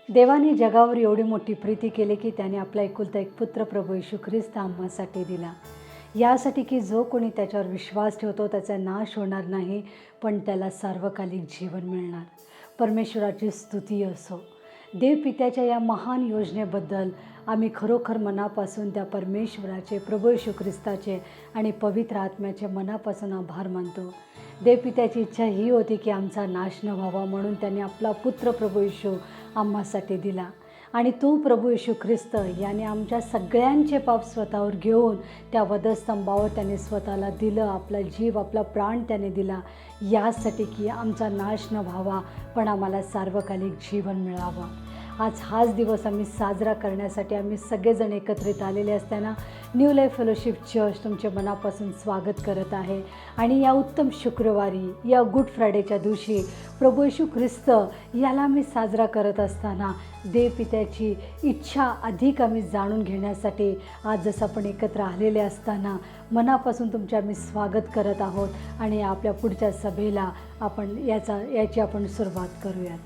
देवाने जगावर एवढी मोठी प्रीती केली की त्याने आपला एकुलता एक पुत्र प्रभू येशू ख्रिस्त आम्हासाठी दिला, यासाठी की जो कोणी त्याच्यावर विश्वास ठेवतो त्याचा नाश होणार नाही, पण त्याला सार्वकालिक जीवन मिळणार. परमेश्वराची स्तुती असो. देवपित्याच्या या महान योजनेबद्दल आम्ही खरोखर मनापासून त्या परमेश्वराचे, प्रभू येशू ख्रिस्ताचे आणि पवित्र आत्म्याचे मनापासून आभार मानतो. देवपित्याची इच्छा ही होती की आमचा नाश न व्हावा, म्हणून त्याने आपला पुत्र प्रभू येशू आम्हासाठी दिला. आणि तो प्रभू येशू ख्रिस्त याने आमच्या सगळ्यांचे पाप स्वतःवर घेऊन त्या वधस्तंभावर त्याने स्वतःला दिलं. आपला जीव, आपला प्राण त्याने दिला, यासाठी की आमचा नाश न व्हावा, पण आम्हाला सार्वकालिक जीवन मिळावं. आज हाच दिवस आम्ही साजरा करण्यासाठी आम्ही सगळेजण एकत्रित आलेले असताना न्यू लाईफ फेलोशिप चर्च तुमचे मनापासून स्वागत करत आहे. आणि या उत्तम शुक्रवारी, या गुड फ्रायडेच्या दिवशी प्रभू येशू ख्रिस्त याला आम्ही साजरा करत असताना देवपित्याची इच्छा अधिक आम्ही जाणून घेण्यासाठी आज जसं आपण एकत्र आलेले असताना मनापासून तुमचे आम्ही स्वागत करत आहोत. आणि आपल्या पुढच्या सभेला आपण याची आपण सुरुवात करूयात.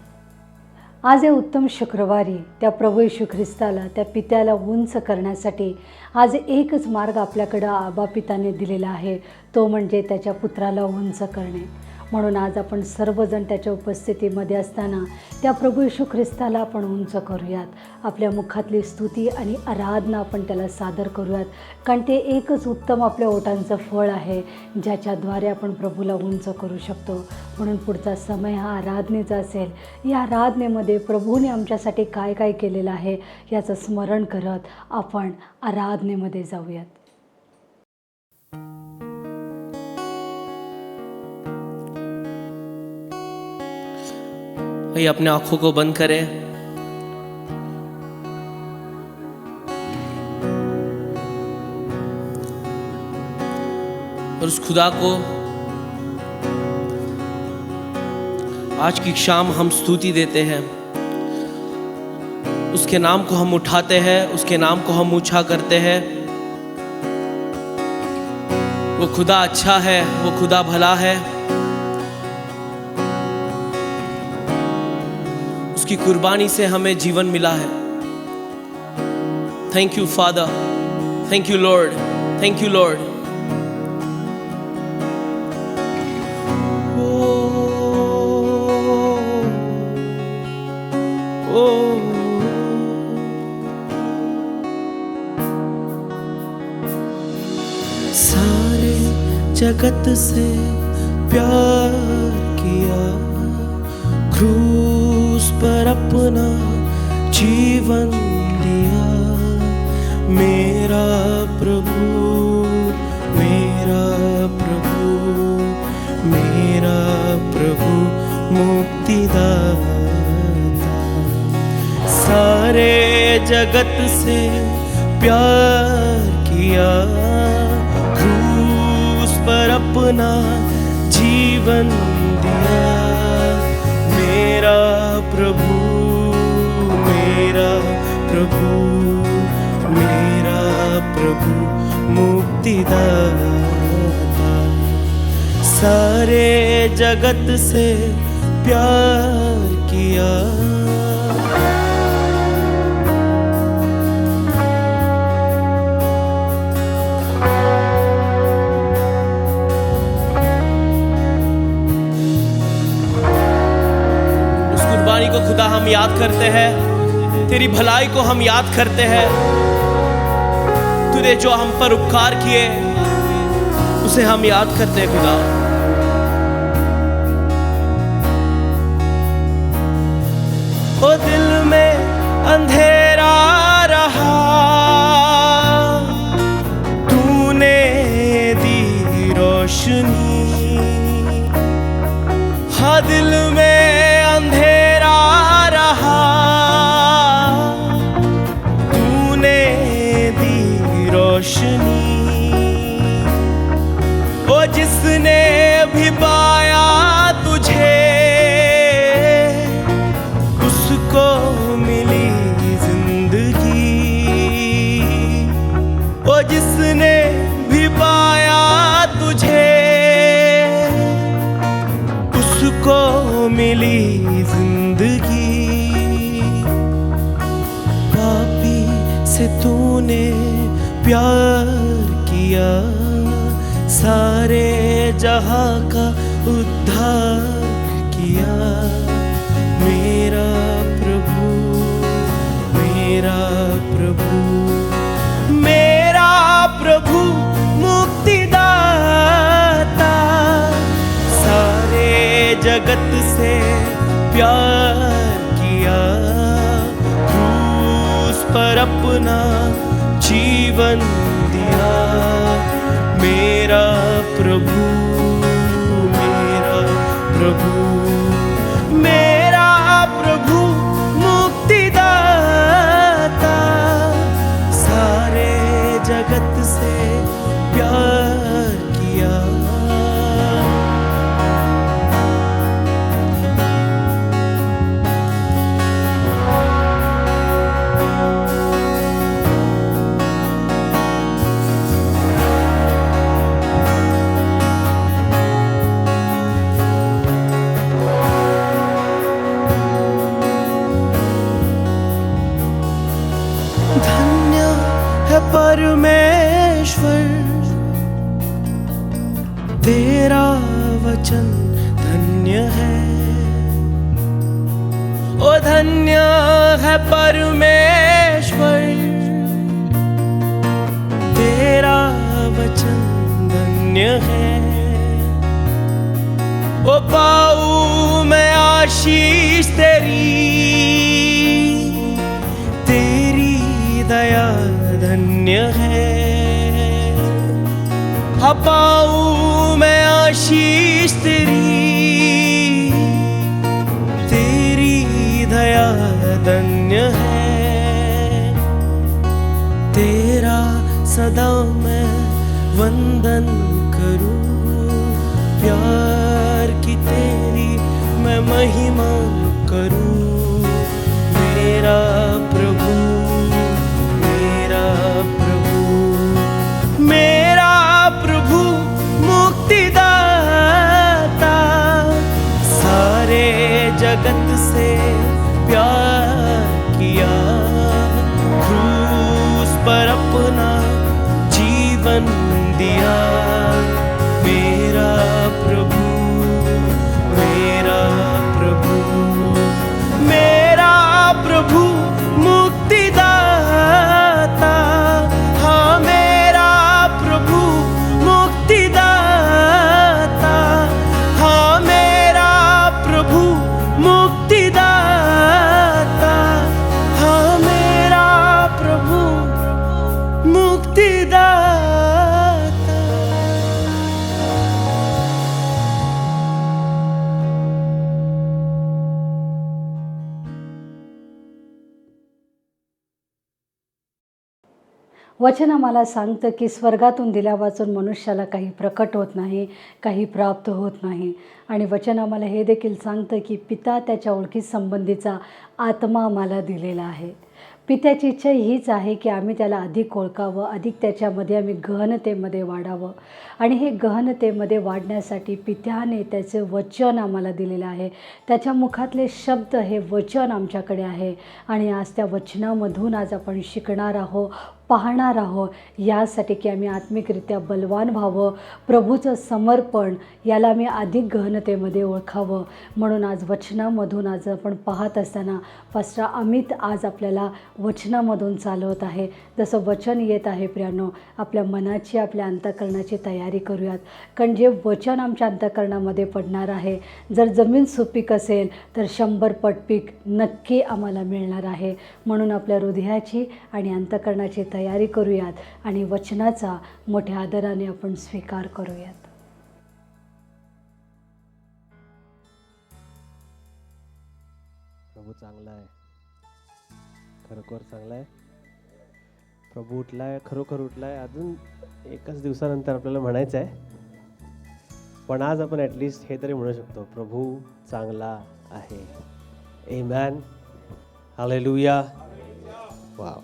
आज या उत्तम शुक्रवारी त्या प्रभू येशू ख्रिस्ताला, त्या पित्याला उंच करण्यासाठी आज एकच मार्ग आपल्याकडं आबा पिताने दिलेला आहे, तो म्हणजे त्याच्या पुत्राला उंच करणे. म्हणून आज आपण सर्वजण त्याच्या उपस्थितीमध्ये असताना त्या प्रभू येशू ख्रिस्ताला आपण उंच करूयात. आपल्या मुखातली स्तुती आणि आराधना आपण त्याला सादर करूयात, कारण ते एकच उत्तम आपल्या ओठांचं फळ आहे ज्याच्याद्वारे आपण प्रभूला उंच करू शकतो. म्हणून पुढचा समय हा आराधनेचा असेल. या आराधनेमध्ये प्रभूने आमच्यासाठी काय काय केलेलं आहे याचं स्मरण करत आपण आराधनेमध्ये जाऊयात. भाई अपने आंखों को बंद करें और उस खुदा को आज की शाम हम स्तुति देते हैं, उसके नाम को हम उठाते हैं, उसके नाम को हम ऊंचा करते हैं. वो खुदा अच्छा है, वो खुदा भला है, उसकी कुर्बानी से हमें जीवन मिला है. Thank you father, thank you Lord, thank you Lord. सारे जगत से प्यार किया, क्रूस पर अपना जीवन दिया. मेरा प्रभु, मेरा प्रभु, मेरा प्रभु मुक्तिदाता. सारे जगत से प्यार किया, क्रूस पर अपना जीवन दिया. मेरा प्रभु, मेरा प्रभु, मेरा प्रभु मुक्तिदाता. सारे जगत से प्यार किया. को खुदा हम याद करते हैं, तेरी भलाई को हम याद करते हैं. तूने जो हम पर उपकार किए उसे हम याद करते हैं खुदा. ओ दिल में अंधेरा रहा, तूने दी रोशनी. हाँ दिल में अंधेरा रहा, तूने दी रोशनी. ओ जिसने भी पाया तुझे, उसको मिली जिंदगी. से तूने प्यार किया, सारे जहां का उद्धार किया। मेरा प्रभु, मेरा प्रभु, मेरा प्रभु मुक्तिदाता, सारे जगत से प्यार किया, क्रूस पर अपना जीवन दिया। मेरा प्रभु, मेरा प्रभु, मेरा प्रभु मुक्तिदाता, सारे जगत से प्यार किया। धन्य है परमेश्वर, तेरा वचन धन्य है। ओ धन्य है परमेश्वर, तेरा वचन धन्य है। ओ पाऊं मैं आशीष तेरी, तेरी दया धन्य है। हाँ पाऊं मैं आशीष तेरी, तेरी दया धन्य है। तेरा सदा मैं वंदन करूं, प्यार की तेरी मैं महिमा करूं। मेरा प्रभु, मेरा प्रभु, मेरा प्रभु मुक्तिदाता, सारे जगत से प्यार किया, क्रूस पर अपना जीवन दिया। मेरा प्रभु, मेरा प्रभु, मेरा प्रभु मुक्तिदाता, हाँ मेरा प्रभु मुक्तिदाता, हाँ मेरा प्रभु मुक्तिदाता, हाँ मेरा प्रभु मुक्तिदाता। वचन आम्हाला सांगतं की स्वर्गातून दिल्या वाचून मनुष्याला काही प्रकट होत नाही, काही प्राप्त होत नाही. आणि वचन आम्हाला हे देखील सांगतं की पिता त्याच्या ओळखी संबंधीचा आत्मा आम्हाला दिलेला आहे. पित्याची इच्छा हीच आहे की आम्ही त्याला अधिक ओळखावं, अधिक त्याच्यामध्ये आम्ही गहनतेमध्ये वाढावं. आणि हे गहनतेमध्ये वाढण्यासाठी पित्याने त्याचे वचन आम्हाला दिलेलं आहे. त्याच्या मुखातले शब्द हे वचन आमच्याकडे आहे. आणि आज त्या वचनामधून आज आपण शिकणार आहोत, पाहणार आहोत, यासाठी की आम्ही आत्मिकरित्या बलवान व्हावं, प्रभूचं समर्पण याला आम्ही अधिक गहनतेमध्ये ओळखावं. म्हणून आज वचनामधून आज आपण पाहत असताना पास्टर अमित आज आपल्याला वचनामधून चालवत आहे. जसं वचन येत आहे प्रियानो, आपल्या मनाची, आपल्या अंतःकरणाची तयारी करूयात. कारण जे वचन आमच्या अंतःकरणामध्ये पडणार आहे, जर जमीन सुपीक असेल तर 100 पट पीक नक्की आम्हाला मिळणार आहे. म्हणून आपल्या हृदयाची आणि अंतःकरणाची तयारी करूयात आणि वचनाचा मोठ्या आदराने आपण स्वीकार करूयात. प्रभू चांगला आहे, खरोखर चांगला आहे. प्रभू उठलाय, खरोखर उठलाय. अजून एकच दिवसानंतर आपल्याला म्हणायचं आहे, पण आज आपण ॲटलिस्ट हे तरी म्हणू शकतो, प्रभू चांगला आहे. Amen, hallelujah. Wow.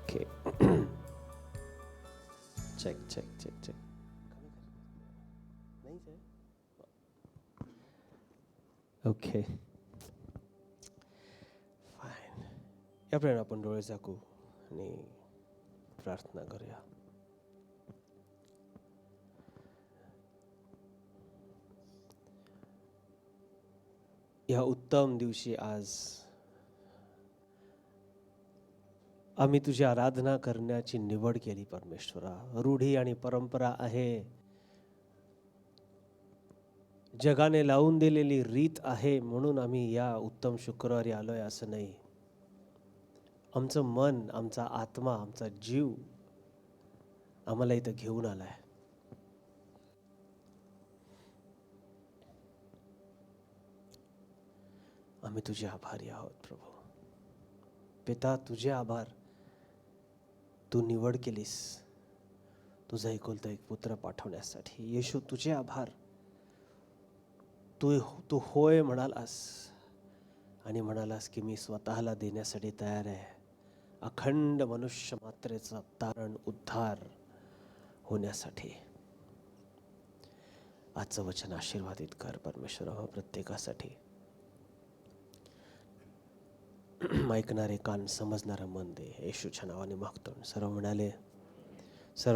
Okay, check check check check. Okay, या प्रेरणा आपण डोळे झाकू आणि प्रार्थना करूया. या उत्तम दिवशी आज आम्ही तुझी आराधना करण्याची निवड केली परमेश्वरा. रूढी आणि परंपरा आहे, जगाने लावून दिलेली रीत आहे म्हणून आम्ही या उत्तम शुक्रवारी आलोय असं नाही. आमचं मन, आमचा आत्मा, आमचा जीव आम्हाला इथं घेऊन आलाय. आम्ही तुझे आभारी आहोत प्रभू. पिता, तुझे आभार. तू निवड केलीस तुझा एकुलता एक पुत्र पाठवण्यासाठी. येशू, तुझे आभार. तू होय म्हणालास आणि म्हणालास की मी स्वतःला देण्यासाठी तयार आहे, अखंड मनुष्य मात्रेचा तारण उद्धार होण्यासाठी. आजचं वचन आशीर्वादित कर परमेश्वर प्रत्येकासाठी. ऐकणारे कान, समजणारं मन दे. येशूच्या नावाने मागतो. सर्व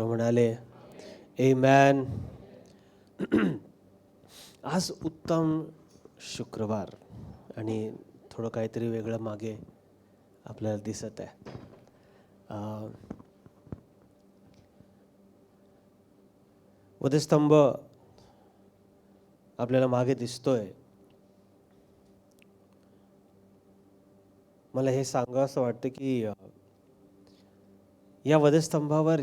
म्हणाले आमेन. आज उत्तम शुक्रवार आणि थोडं काहीतरी वेगळं मागे आपल्याला दिसत आहे. वधस्तंभ आपल्याला मागे दिसतोय. मला हे सांगावं असं वाटतं की या वधस्तंभावर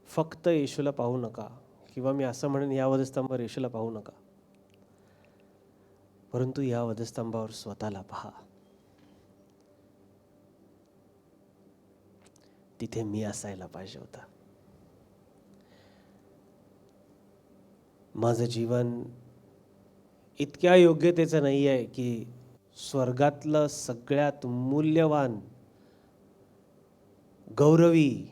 फक्त येशूला पाहू नका, किंवा मी असं म्हणेन या वधस्तंभावर येशूला पाहू नका, परंतु या वधस्तंभावर स्वतःला पहा. तिथे मी असायला पाहिजे होतं. माझं जीवन इतक्या योग्यतेचं नाही आहे की स्वर्गातलं सगळ्यात मूल्यवान, गौरवी,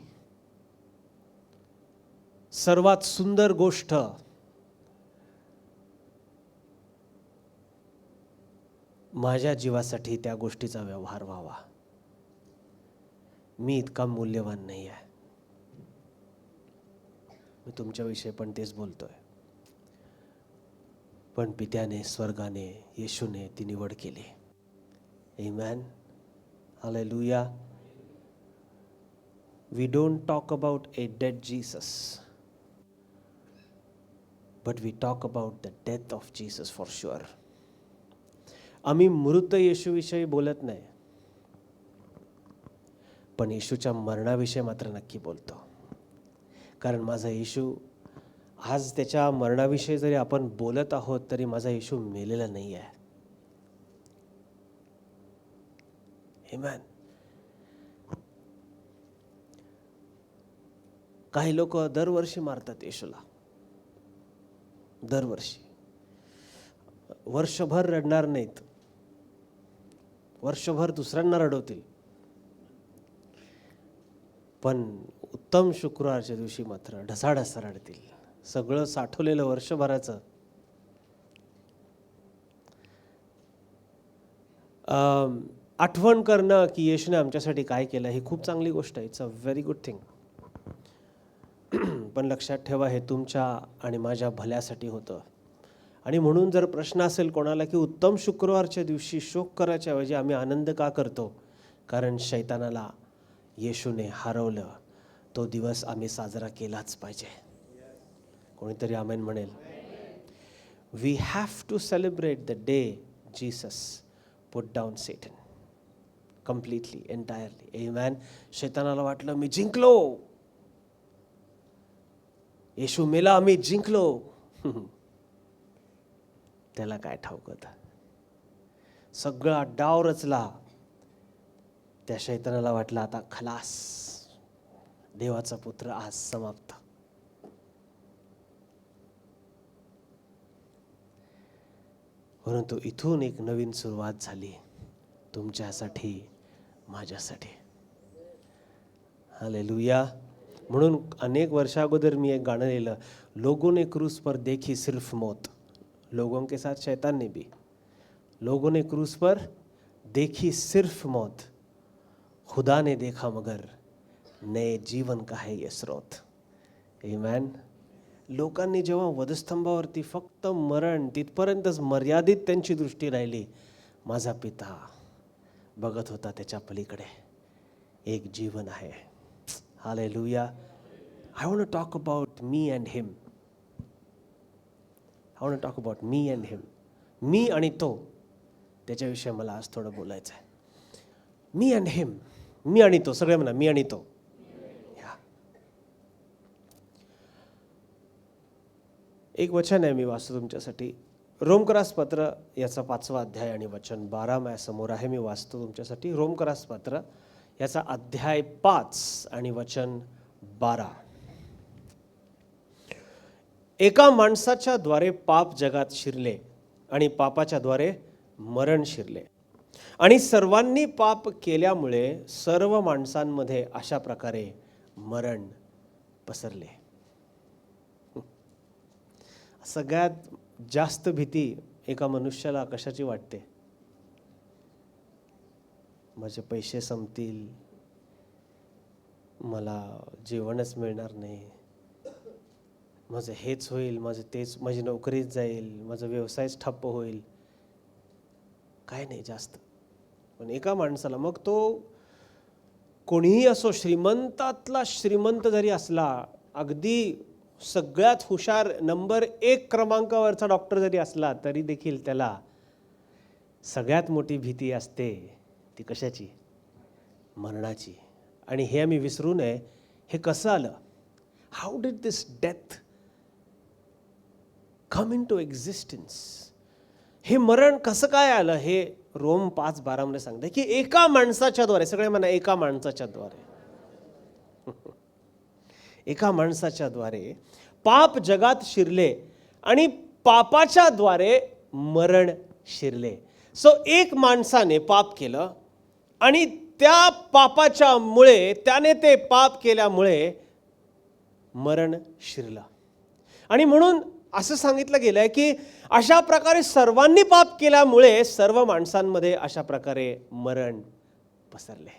सर्वात सुंदर गोष्ट माझ्या जीवासाठी त्या गोष्टीचा व्यवहार व्हावा. मी इतका मूल्यवान नाही आहे. मी तुमच्याविषयी पण तेच बोलतोय. पण पित्याने, स्वर्गाने, येशूने ती निवड केली. आमेन. Hallelujah. We don't talk about a dead Jesus, but we talk about the death of Jesus for sure. आम्ही मृत येशूविषयी बोलत नाही, पण येशूच्या मरणाविषयी मात्र नक्की बोलतो. कारण माझा येशू, आज त्याच्या मरणाविषयी जरी आपण बोलत आहोत तरी माझा येशू मेलेला नाही आहे. आमेन. काही लोक दरवर्षी मारतात येशूला. दरवर्षी. वर्षभर रडणार नाहीत, वर्षभर दुसऱ्यांना रडवतील, पण उत्तम शुक्रवारच्या दिवशी मात्र ढसाढसा रडतील. सगळं साठवलेलं वर्षभराचं आठवण करणं की येशूने आमच्यासाठी काय केलं, ही खूप चांगली गोष्ट आहे. It's a very good thing. पण लक्षात ठेवा, हे तुमच्या आणि माझ्या भल्यासाठी होतं. आणि म्हणून जर प्रश्न असेल कोणाला की उत्तम शुक्रवारच्या दिवशी शोक करायच्या ऐवजी आम्ही आनंद का करतो, कारण शैतानाला येशूने हरवलं. तो दिवस आम्ही साजरा केलाच पाहिजे. कोणीतरी आमेन म्हणेल. We have to celebrate the day Jesus put down Satan completely, entirely. Amen. शैतानाला वाटलं मी जिंकलो, येशू मेला, आम्ही जिंकलो. त्याला काय ठाऊक होतं. सगळा डाव रचला. त्या शैतानाला वाटलं आता खलास, देवाचा पुत्र आज समाप्त. परंतु इथून एक नवीन सुरुवात झाली तुमच्यासाठी, माझ्यासाठी. हालेलुया. म्हणून अनेक वर्षा अगोदर मी एक गाणं लिहिलं, लोगों ने क्रूस पर देखी सिर्फ मौत, लोगों के साथ शैतान ने भी. लोगों ने क्रूस पर देखी सिर्फ मौत, खुदा ने देखा मगर नए जीवन का है ये स्रोत. आमेन. लोकांनी जेव्हा वधस्तंभावरती फक्त मरण तिथपर्यंतच मर्यादित त्यांची दृष्टी राहिली, माझा पिता बघत होता त्याच्या पलीकडे एक जीवन आहे. Hallelujah. I want to talk about me and him. I want to talk about me and him. मी आणि तो, त्याच्याविषयी मला आज थोडं बोलायचं आहे. मी अँड हिम, मी आणि तो, सगळे म्हणा मी आणि तो. एक वचन आहे मी वाचतो तुमच्यासाठी. रोमकरास पत्र याचा 5वा अध्याय आणि वचन 12 माझ्यासमोर आहे. मी वाचतो तुमच्यासाठी. रोमकरास पत्र याचा अध्याय 5 आणि वचन 12. एका माणसाच्या द्वारे पाप जगात शिरले आणि पापाच्या द्वारे मरण शिरले, आणि सर्वांनी पाप केल्यामुळे सर्व माणसांमध्ये अशा प्रकारे मरण पसरले. सगळ्यात जास्त भीती एका मनुष्याला कशाची वाटते? माझे पैसे संपतील, मला जेवणच मिळणार नाही, माझं हेच होईल, माझं तेच, माझी नोकरीच जाईल, माझा व्यवसायच ठप्प होईल. काय नाही जास्त. पण एका माणसाला, मग तो कोणीही असो, श्रीमंतातला श्रीमंत जरी असला, अगदी सगळ्यात हुशार नंबर 1 क्रमांकावरचा डॉक्टर जरी असला, तरी देखील त्याला सगळ्यात मोठी भीती असते. ती कशाची? मरणाची. आणि हे आम्ही विसरू नये. हे कसं आलं? How did this death come into existence? हे मरण कसं काय आलं? हे रोम 5:12 मध्ये सांगते की एका माणसाच्या द्वारे, सगळे म्हणा एका माणसाच्या द्वारे, एका माणसाच्या द्वारे पाप जगात शिरले आणि पापाच्या द्वारे मरण शिरले. सो एक माणसाने पाप केलं आणि त्या पापाच्या मुळे, त्याने ते पाप केल्यामुळे मरण शिरलं. आणि म्हणून असं सांगितलं गेलंय की अशा प्रकारे सर्वांनी पाप केल्यामुळे सर्व माणसांमध्ये अशा प्रकारे मरण पसरले.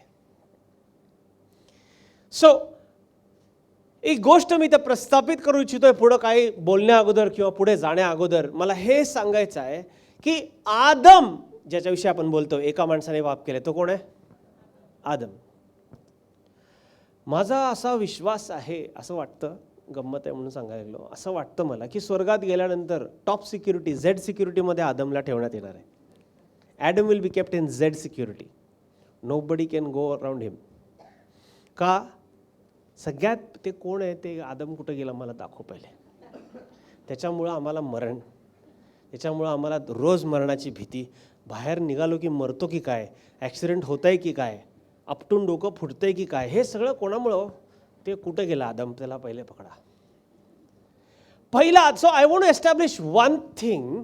सो एक गोष्ट मी तर प्रस्थापित करू इच्छितोय पुढं काही बोलण्या अगोदर किंवा पुढे जाण्या अगोदर. मला हे सांगायचं आहे की आदम, ज्याच्याविषयी आपण बोलतो, एका माणसाने पाप केले, तो कोण आहे? आदम. माझा असा विश्वास आहे, असं वाटतं, गंमत आहे म्हणून सांगायला लागलो, असं वाटतं मला की स्वर्गात गेल्यानंतर टॉप सिक्युरिटी, झेड सिक्युरिटीमध्ये आदमला ठेवण्यात येणार आहे. Adam will be kept in Z security. Nobody can go around him. का? सगळ्यात ते कोण आहे? ते आदम कुठं गेला मला दाखव पहिले. त्याच्यामुळं आम्हाला मरण, त्याच्यामुळं आम्हाला रोज मरणाची भीती. बाहेर निघालो की मरतो की काय, ॲक्सिडेंट होत आहे की काय, आपटून डोकं फुटतंय की काय, हे सगळं कोणामुळं? ते कुठं गेला आदम? त्याला पहिले पकडा पहिला. So I want to establish one thing,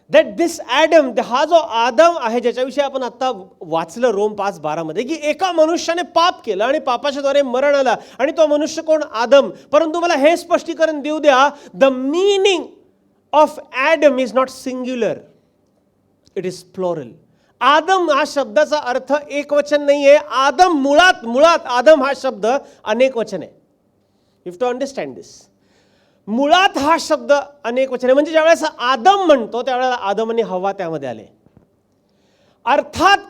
that this Adam, हा जो आदम आहे ज्याच्याविषयी आपण आता वाचलं रोम 5:12 मध्ये, की एका मनुष्याने पाप केलं आणि पापाच्या द्वारे मरण आलं. आणि तो मनुष्य कोण? आदम. परंतु मला हे स्पष्टीकरण देऊ द्या, the meaning of Adam is not singular, it is plural. Adam हा शब्दाचा अर्थ एक वचन नाही आहे. आदम मुळात आदम हा शब्द अनेक वचन आहे. यू हॅव टू अंडरस्टँड दिस. मुळात हा शब्द अनेक वचन आहे. म्हणजे ज्यावेळेस आदम म्हणतो त्यावेळेला आदम आणि हव्वा त्यामध्ये आले. अर्थात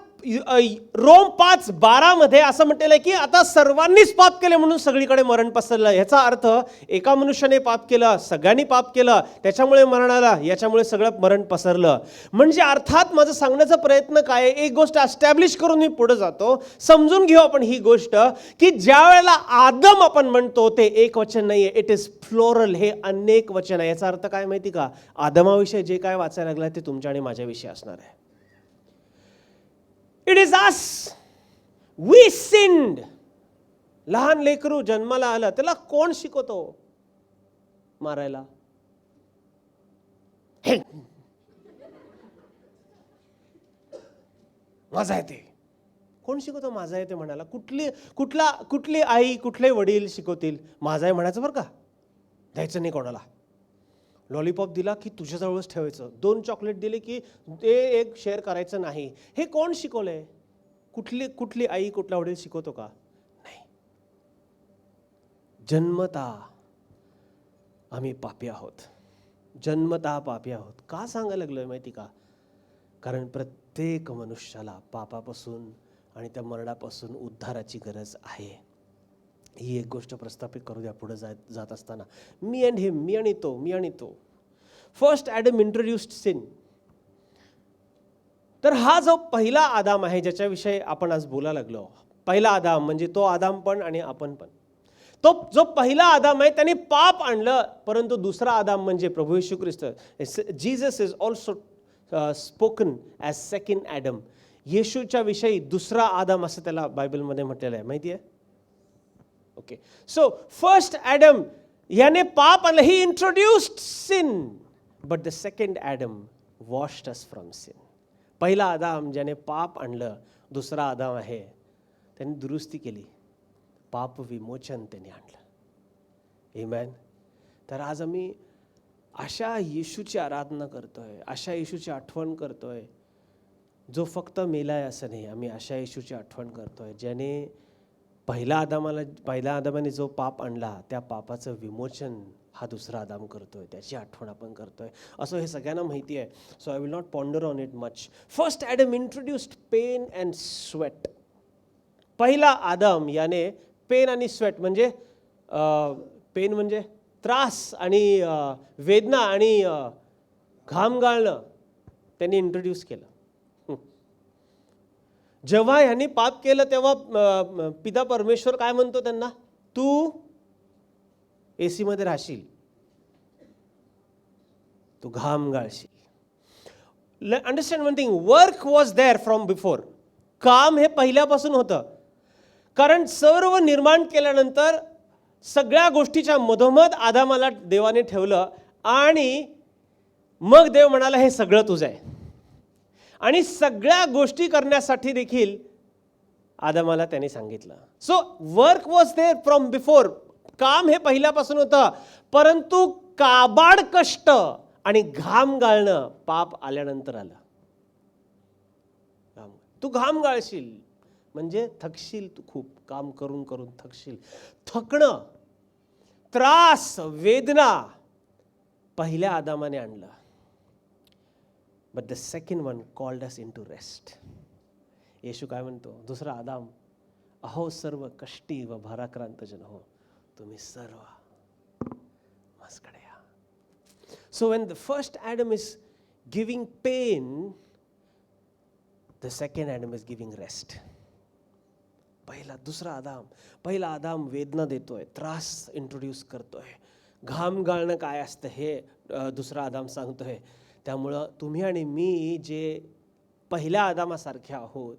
रोम 5:12 मध्ये असं म्हटलेलं आहे की आता सर्वांनीच पाप केले म्हणून सगळीकडे मरण पसरलं. याचा अर्थ एका मनुष्याने पाप केलं, सगळ्यांनी पाप केलं, त्याच्यामुळे मरण आलं, याच्यामुळे सगळं मरण पसरलं. म्हणजे अर्थात माझं सांगण्याचा प्रयत्न काय आहे, एक गोष्ट एस्टॅब्लिश करून मी पुढे जातो. समजून घेऊ आपण ही गोष्ट की ज्या वेळेला आदम आपण म्हणतो ते एक वचन नाहीये, इट इज फ्लोरल, हे अनेक वचन आहे. याचा अर्थ काय माहिती का? आदमाविषयी जे काय वाचायला लागलाय ते तुमच्या आणि माझ्याविषयी असणार आहे. It is us, we sinned. लहान लेकरू जन्माला आलं, त्याला कोण शिकवतो मारायला? हे माझा आहे ते. कोण शिकवतो माझा आहे ते म्हणाला? कुठली आई, कुठले वडील शिकवतील? माझा आहे म्हणायचं बरं का, द्यायचं नाही कोणाला. लॉलीपॉप दिला की तुझ्याजवळच ठेवायचं, 2 चॉकलेट दिले की ते एक शेअर करायचं नाही. हे कोण शिकवलंय? कुठली आई कुठला वडील शिकवतो का? नाही. जन्मता आम्ही पापी आहोत, जन्मता पापी आहोत. का सांगायला लागलोय माहिती का? कारण प्रत्येक मनुष्याला पापापासून आणि त्या मरणापासून उद्धाराची गरज आहे. ही एक गोष्ट प्रस्थापित करू द्या पुढे जात असताना. मी अँड हिम, मी आणि तो. First Adam introduced sin. तर हा जो पहिला आदाम आहे ज्याच्याविषयी आपण आज बोलायला लागलो, पहिला आदाम म्हणजे तो आदाम पण आणि आपण पण. तो जो पहिला आदाम आहे त्याने पाप आणलं, परंतु दुसरा आदाम म्हणजे प्रभू Yeshu Christ, Jesus is also spoken as second Adam. येशूच्या विषयी दुसरा आदाम असं त्याला बायबलमध्ये म्हटलेलं आहे, माहिती आहे? ओके, सो फर्स्ट ॲडम याने पाप आणलं, he introduced sin, but the second Adam washed us from sin. पहिला आदाम ज्याने पाप आणलं, दुसरा आदाम आहे त्यांनी दुरुस्ती केली, पाप विमोचन त्यांनी आणलं. आमेन. तर आज आम्ही अशा येशूची आराधना करतोय, अशा येशूची आठवण करतोय जो फक्त मेलाय असं नाही. आम्ही अशा येशूची आठवण करतोय ज्याने पहिल्या आदामाने जो पाप आणला त्या पापाचं विमोचन हा दुसरा आदाम करतोय, त्याची आठवण आपण करतोय. असं हे सगळ्यांना माहिती आहे. So I will not ponder on it much. First Adam introduced pain and sweat. पहिला आदाम याने पेन आणि स्वेट म्हणजे पेन म्हणजे त्रास आणि वेदना आणि घाम गाळणं त्यांनी इंट्रोड्यूस केलं. जेव्हा ह्यांनी पाप केलं तेव्हा पिता परमेश्वर काय म्हणतो त्यांना? तू AC मध्ये राहशील, तू घाम गाळशील. Understand one thing, work was there from before. काम हे पहिल्यापासून होतं. कारण सर्व निर्माण केल्यानंतर सगळ्या गोष्टीच्या मधोमध आदामाला देवाने ठेवलं आणि मग देव म्हणाला हे सगळं तुझं आहे. आणि सगळ्या गोष्टी करण्यासाठी देखील आदामाला त्याने सांगितलं. So work was there from before. काम हे पहिल्यापासून होतं, परंतु काबाड कष्ट आणि घाम गाळणं पाप आल्यानंतर आलं. तू घाम गाळशील म्हणजे थकशील, तू खूप काम करून करून थकशील. थकणं, त्रास, वेदना पहिल्या आदामाने आणलं. But the second one called us into rest. Yeshu काय म्हणतो? दुसरा आदाम, अहो सर्व कष्टी व भाराक्रांत जन हो, तुम्ही सर्व माझ्याकडे या. So when the first Adam is giving pain, the second Adam is giving rest. पहिला आदाम वेदना देतोय, त्रास इंट्रोड्यूस करतोय, घाम गाळणं काय असतं हे दुसरा आदाम सांगतोय. त्यामुळं तुम्ही आणि मी जे पहिल्या आदामासारखे आहोत,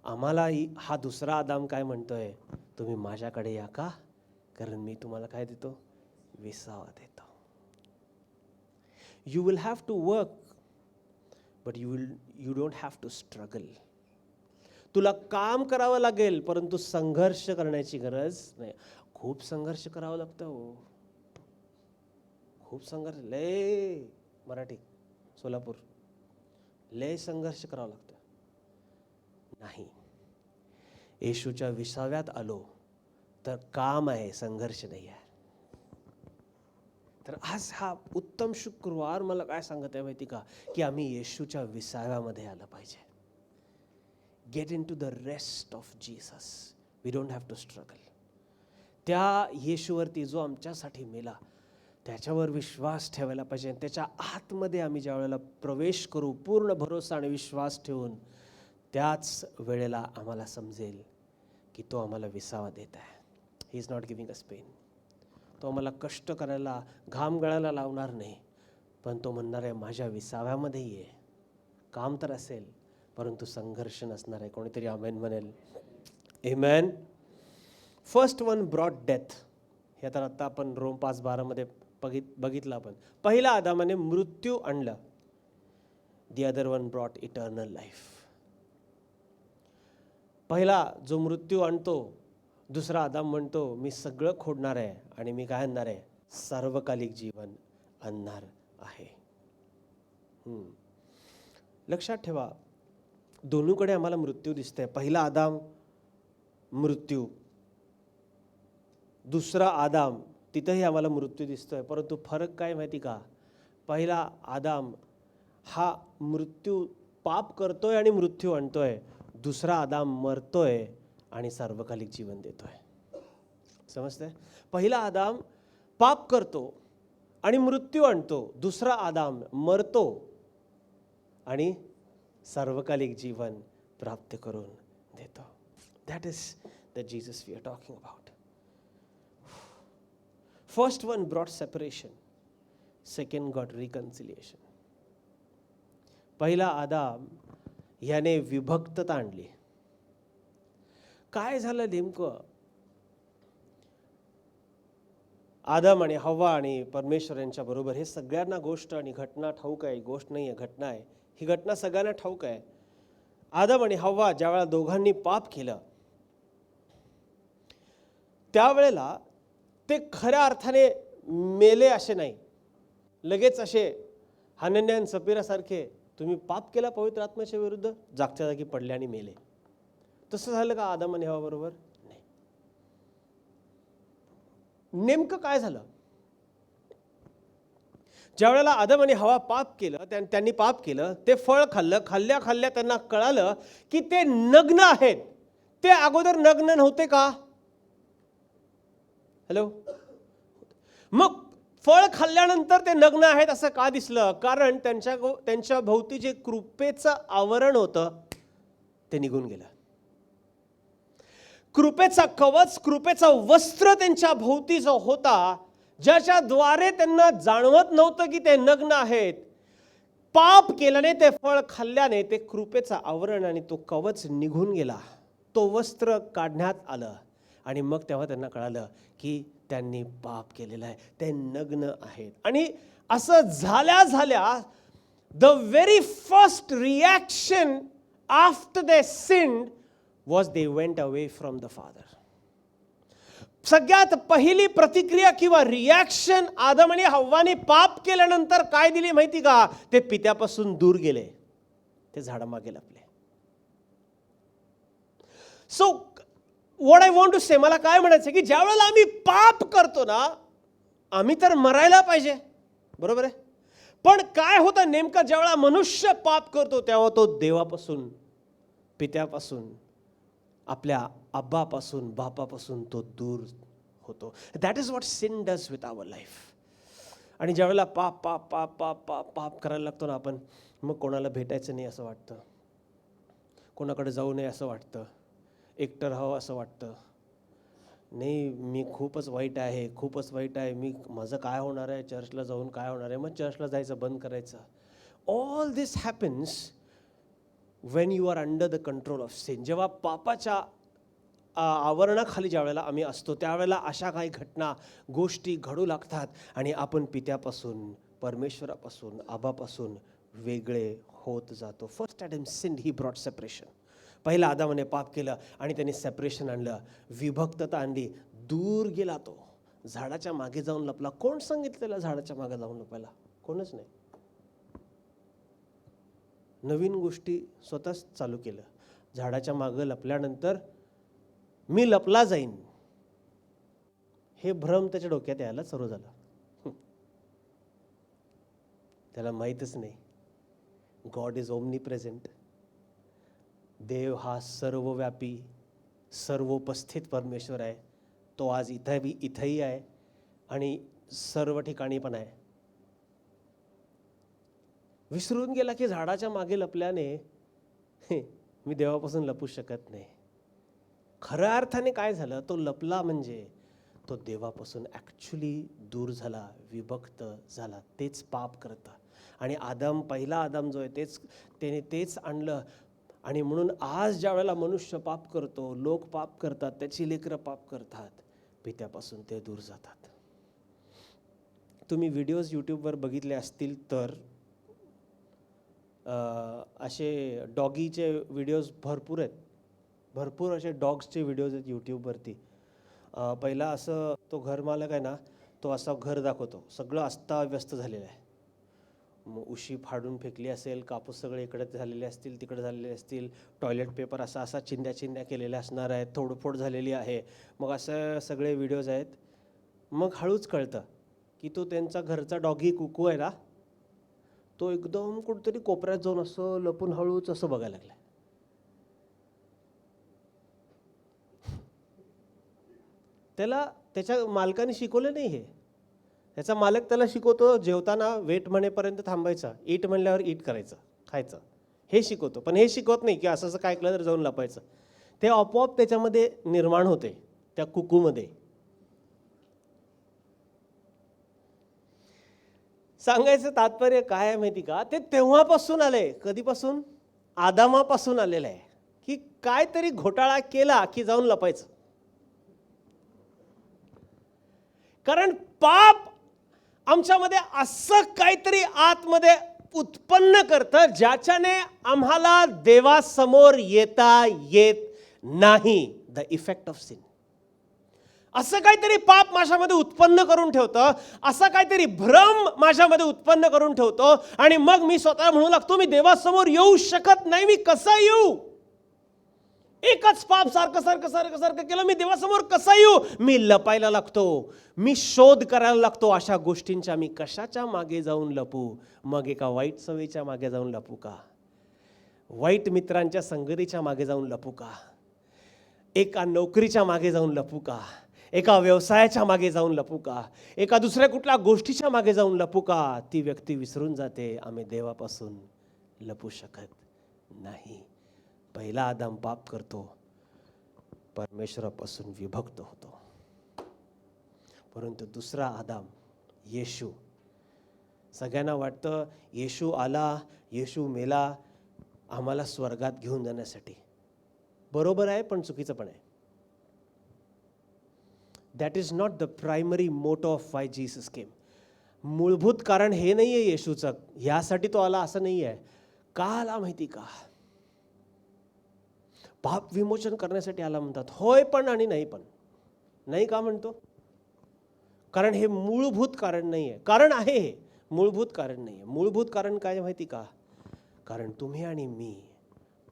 आम्हाला हा दुसरा आदाम काय म्हणतोय? तुम्ही माझ्याकडे या का? कारण मी तुम्हाला काय देतो? विसावा देतो. You will have to work, but you don't have to struggle. तुला काम करावं लागेल, परंतु संघर्ष करण्याची गरज नाही. खूप संघर्ष करावं लागतं हो, खूप संघर्ष. लय मराठी सोलापूर, लय संघर्ष करावं लागतं. नाही, येशूच्या विसाव्यात आलो तर काम आहे, संघर्ष नाही आहे. तर आज हा उत्तम शुक्रवार मला काय सांगत आहे माहिती का? की आम्ही येशूच्या विसाव्यामध्ये आलं पाहिजे. Get into the rest of Jesus. We don't have to struggle. त्या येशूवरती जो आमच्यासाठी मेला त्याच्यावर विश्वास ठेवायला पाहिजे. त्याच्या आतमध्ये आम्ही ज्या वेळेला प्रवेश करू पूर्ण भरोसा आणि विश्वास ठेवून, त्याच वेळेला आम्हाला समजेल की तो आम्हाला विसावा देत आहे. He is not giving us pain. तो आम्हाला कष्ट करायला, घाम गळायला लावणार नाही, पण तो म्हणणार आहे माझ्या विसाव्यामध्ये ये. काम तर असेल, परंतु संघर्ष नसणार आहे. कोणीतरी आमेन म्हणेल. Amen. First one brought death. हे तर आता आपण रोम 5:12 बघितलं आपण. पहिला आदामाने मृत्यू आणलं. The other one brought eternal life. पहिला जो मृत्यू आणतो, दुसरा आदाम म्हणतो मी सगळं खोडणार आहे आणि मी काय आणणार आहे? सार्वकालिक जीवन आणणार. आहे. लक्षात ठेवा, दोन्हीकडे आम्हाला मृत्यू दिसतंय. पहिला आदाम मृत्यू, दुसरा आदाम तिथंही आम्हाला मृत्यू दिसतोय. परंतु फरक काय माहिती का? पहिला आदाम हा मृत्यू पाप करतोय आणि मृत्यू आणतोय. दुसरा आदाम मरतोय आणि सार्वकालिक जीवन देतोय. समजतंय? पहिला आदाम पाप करतो आणि मृत्यू आणतो. दुसरा आदाम मरतो आणि सार्वकालिक जीवन प्राप्त करून देतो. That is the Jesus we are talking about. First one brought separation, second got reconciliation. पहिला आदाम याने विभक्तता आणली. काय झालं नेमकं? आदम आणि हव्वा आणि परमेश्वर यांच्या बरोबर हे सगळ्यांना गोष्ट आणि घटना ठाऊक आहे. गोष्ट नाही आहे, घटना आहे. ही घटना सगळ्यांना ठाऊक आहे. आदम आणि हव्वा ज्यावेळेला दोघांनी पाप केलं त्यावेळेला ते खऱ्या अर्थाने मेले असे नाही. लगेच असे हनन्या आणि सफीरासारखे तुम्ही पाप केला पवित्र आत्म्याच्या विरुद्ध, जागच्या जागी पडले आणि मेले. तसं झालं का आदम आणि हव्वा बरोबर? नाही. नेमकं काय झालं? ज्या वेळेला आदम आणि हवा पाप केलं, त्यांनी पाप केलं, ते फळ खाल्लं, खाल्ल्या खाल्ल्या त्यांना कळालं की ते नग्न आहेत. ते अगोदर नग्न नव्हते का? हॅलो. मग फळ खाल्ल्यानंतर ते नग्न आहेत असं का दिसलं? कारण त्यांच्या भोवती जे कृपेचं आवरण होतं ते निघून गेलं. कृपेचा कवच, कृपेचं वस्त्र त्यांच्या भोवती जो होता, ज्याच्याद्वारे त्यांना जाणवत नव्हतं की ते नग्न आहेत, पाप केल्याने, ते फळ खाल्ल्याने ते कृपेचा आवरण आणि तो कवच निघून गेला. तो वस्त्र काढण्यात आलं आणि मग तेव्हा त्यांना कळालं की त्यांनी पाप केलेलं आहे, ते नग्न आहेत. आणि असं झाल्या the very first reaction after they sinned was they went away from the Father. सगळ्यात पहिली प्रतिक्रिया किंवा रिॲक्शन आदम आणि हव्वाने पाप केल्यानंतर काय दिली माहिती का? ते पित्यापासून दूर गेले, ते झाडामागे लपले. So what I want to say, मला काय म्हणायचं की ज्या वेळेला आम्ही पाप करतो ना, आम्ही तर मरायला पाहिजे, बरोबर आहे. पण काय होतं नेमकं? ज्या वेळेला मनुष्य पाप करतो तेव्हा तो देवापासून, पित्यापासून, आपल्या अब्बापासून, बापापासून तो दूर होतो. That is what sin does with our life. आणि ज्यावेळेला पाप पाप पाप पाप पाप पाप करायला लागतो ना आपण, मग कोणाला भेटायचं नाही असं वाटतं, कोणाकडे जाऊ नये असं वाटतं, एकटं राहावं असं वाटतं. नाही, मी खूपच वाईट आहे, खूपच वाईट आहे, माझं काय होणार आहे, चर्चला जाऊन काय होणार आहे, मग चर्चला जायचं बंद करायचं. All this happens when you are under the control of sin. जेव्हा पापाच्या आवरणाखाली ज्या वेळेला आम्ही असतो त्यावेळेला अशा काही घटना, गोष्टी घडू लागतात आणि आपण पित्यापासून, परमेश्वरापासून, आबापासून वेगळे होत जातो. First Adam sinned, he brought separation. पहिला आदामाने पाप केलं आणि त्याने सेपरेशन आणलं, विभक्तता आणली, दूर गेला तो, झाडाच्या मागे जाऊन लपला. कोण सांगितलं त्याला झाडाच्या मागे जाऊन लपायला? कोणच नाही. नवीन गोष्टी स्वतःच चालू केलं. झाडाच्या मागं लपल्यानंतर मी लपला जाईन हे भ्रम त्याच्या डोक्यात यायला सुरू झालं. त्याला माहीतच नाही गॉड इज ओमनी प्रेझेंट. देव हा सर्वव्यापी, सर्वोपस्थित परमेश्वर आहे. तो आज इथंही आहे आणि सर्व ठिकाणी पण आहे. विसरून गेला की झाडाच्या मागे लपल्याने मी देवापासून लपू शकत नाही. खऱ्या अर्थाने काय झालं? तो लपला म्हणजे तो देवापासून ॲक्च्युली दूर झाला, विभक्त झाला. तेच पाप करतं. आणि आदम, पहिला आदम जो आहे त्याने तेच आणलं. आणि म्हणून आज ज्या वेळेला मनुष्य पाप करतो, लोक पाप करतात, त्याची लेकरं पाप करतात, पित्यापासून ते दूर जातात. तुम्ही व्हिडिओज यूट्यूबवर बघितले असतील तर असे डॉगीचे व्हिडिओज भरपूर आहेत. भरपूर असे डॉग्सचे व्हिडिओज आहेत यूट्यूबवरती. पहिला असं तो घरमालक आहे ना, तो असं घर दाखवतो, सगळं अस्ताव्यस्त झालेलं आहे. मग उशी फाडून फेकली असेल, कापूस सगळे इकडे झालेले असतील, तिकडे झालेले असतील, टॉयलेट पेपर असा असा चिंध्या केलेल्या असणार आहेत, तोडफोड झालेली आहे. मग असं सगळे व्हिडिओज आहेत. मग हळूच कळतं की तो त्यांचा घरचा डॉगी कुकू आहे ना, तो एकदम कुठेतरी कोपऱ्यात जाऊन असं लपून हळूच असं बघायला लागलाय. त्याला त्याच्या मालकाने शिकवलं नाही हे. त्याचा मालक त्याला शिकवतो जेवताना वेट म्हणेपर्यंत थांबायचं, ईट म्हणल्यावर ईट करायचं, खायचं, हे शिकवतो. पण हे शिकवत नाही की असं असं काय ऐकलं तर जाऊन लपायचं. ते आपोआप त्याच्यामध्ये निर्माण होते, त्या कुकूमध्ये. सांगायचं तात्पर्य काय आहे माहिती का, ते तेव्हापासून आलंय. कधीपासून? आदामापासून आलेलं आहे की काहीतरी घोटाळा केला की जाऊन लपायचं. कारण पाप आमच्यामध्ये असं काहीतरी आतमध्ये उत्पन्न करतं ज्याच्याने आम्हाला देवासमोर येता येत नाही. The effect of sin. असं काहीतरी पाप माझ्यामध्ये उत्पन्न करून ठेवतं, असा काहीतरी भ्रम माझ्यामध्ये उत्पन्न करून ठेवतो आणि मग मी स्वतः म्हणू लागतो मी देवासमोर येऊ शकत नाही. मी कसा येऊ? एकच पाप सारखं सारखं सारखं सारखं केलं, मी देवासमोर कसा येऊ? मी लपायला लागतो, मी शोध करायला लागतो अशा गोष्टींच्या. मी कशाच्या मागे जाऊन लपू? मग एका वाईट सवयीच्या मागे जाऊन लपू का? वाईट मित्रांच्या संगतीच्या मागे जाऊन लपू का? एका नोकरीच्या मागे जाऊन लपू का? एका व्यवसायाच्या मागे जाऊन लपू का? एका दुसऱ्या कुठल्या गोष्टीच्या मागे जाऊन लपू का? ती व्यक्ती विसरून जाते आम्ही देवापासून लपू शकत नाही. पहिला आदाम पाप करतो, परमेश्वरापासून विभक्त होतो. परंतु दुसरा आदाम येशू, सगळ्यांना वाटतं येशू आला, येशू मेला आम्हाला स्वर्गात घेऊन जाण्यासाठी. बरोबर आहे, पण चुकीचं पण आहे. That is not the primary motto of Y Jesus came. मूलभूत कारण हे नाही आहे येशूचं, ह्यासाठी तो आला असं नाही आहे. का आला माहिती का? पाप विमोचन करण्यासाठी आला म्हणतात. होय पण आणि नाही पण. नाही का म्हणतो? कारण हे मूलभूत कारण नाही आहे. कारण आहे हे, मूलभूत कारण नाही आहे. मूलभूत कारण काय माहिती का? कारण तुम्ही आणि मी